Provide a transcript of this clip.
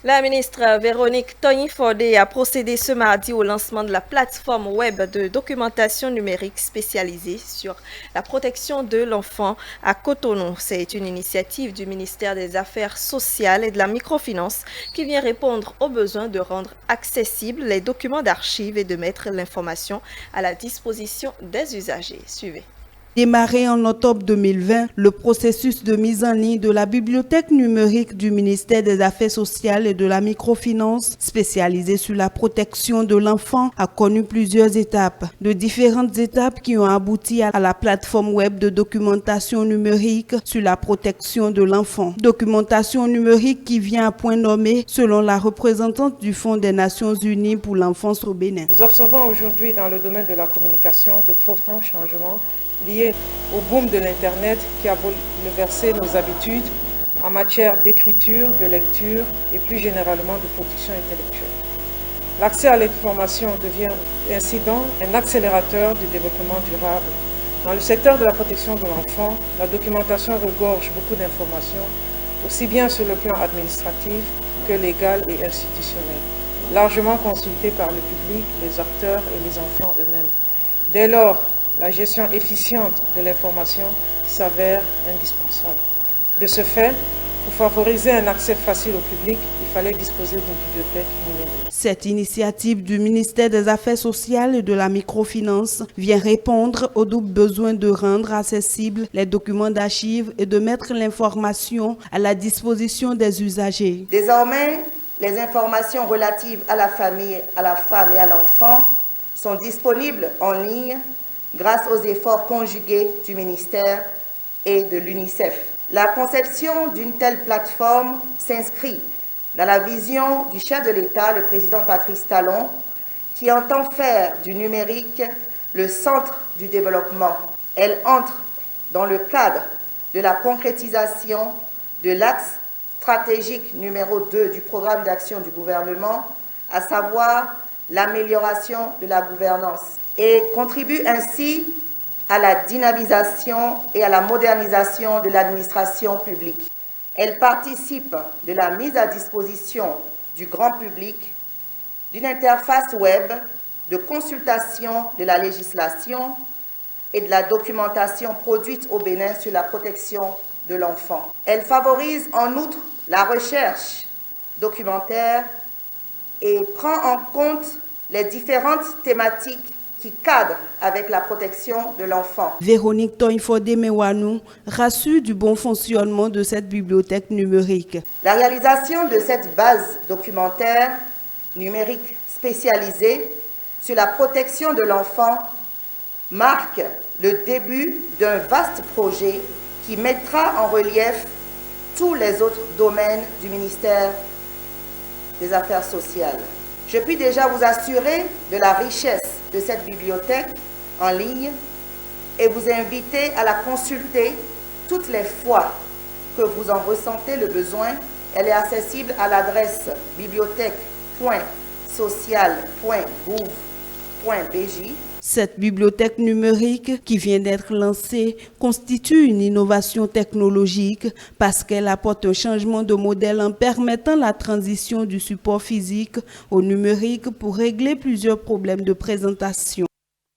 La ministre Véronique Tony-Fordé a procédé ce mardi au lancement de la plateforme web de documentation numérique spécialisée sur la protection de l'enfant à Cotonou. C'est une initiative du ministère des Affaires sociales et de la microfinance qui vient répondre aux besoins de rendre accessibles les documents d'archives et de mettre l'information à la disposition des usagers. Suivez. Démarré en octobre 2020, le processus de mise en ligne de la bibliothèque numérique du ministère des Affaires sociales et de la microfinance, spécialisée sur la protection de l'enfant, a connu plusieurs étapes. De différentes étapes qui ont abouti à la plateforme web de documentation numérique sur la protection de l'enfant. Documentation numérique qui vient à point nommé selon la représentante du Fonds des Nations Unies pour l'enfance au Bénin. Nous observons aujourd'hui dans le domaine de la communication de profonds changements liés au boom de l'Internet qui a bouleversé nos habitudes en matière d'écriture, de lecture et plus généralement de production intellectuelle. L'accès à l'information devient ainsi donc un accélérateur du développement durable. Dans le secteur de la protection de l'enfant, la documentation regorge beaucoup d'informations, aussi bien sur le plan administratif que légal et institutionnel, largement consultées par le public, les acteurs et les enfants eux-mêmes. Dès lors, la gestion efficiente de l'information s'avère indispensable. De ce fait, pour favoriser un accès facile au public, il fallait disposer d'une bibliothèque numérique. Cette initiative du ministère des Affaires sociales et de la microfinance vient répondre au double besoin de rendre accessibles les documents d'archives et de mettre l'information à la disposition des usagers. Désormais, les informations relatives à la famille, à la femme et à l'enfant sont disponibles en ligne grâce aux efforts conjugués du ministère et de l'UNICEF. La conception d'une telle plateforme s'inscrit dans la vision du chef de l'État, le président Patrice Talon, qui entend faire du numérique le centre du développement. Elle entre dans le cadre de la concrétisation de l'axe stratégique numéro 2 du programme d'action du gouvernement, à savoir l'amélioration de la gouvernance, et contribue ainsi à la dynamisation et à la modernisation de l'administration publique. Elle participe de la mise à disposition du grand public d'une interface web de consultation de la législation et de la documentation produite au Bénin sur la protection de l'enfant. Elle favorise en outre la recherche documentaire et prend en compte les différentes thématiques qui cadrent avec la protection de l'enfant. Véronique Tony-Fordé rassure du bon fonctionnement de cette bibliothèque numérique. La réalisation de cette base documentaire numérique spécialisée sur la protection de l'enfant marque le début d'un vaste projet qui mettra en relief tous les autres domaines du ministère des Affaires sociales. Je puis déjà vous assurer de la richesse de cette bibliothèque en ligne et vous inviter à la consulter toutes les fois que vous en ressentez le besoin. Elle est accessible à l'adresse bibliothèque.social.gouv.bj. Cette bibliothèque numérique qui vient d'être lancée constitue une innovation technologique parce qu'elle apporte un changement de modèle en permettant la transition du support physique au numérique pour régler plusieurs problèmes de présentation.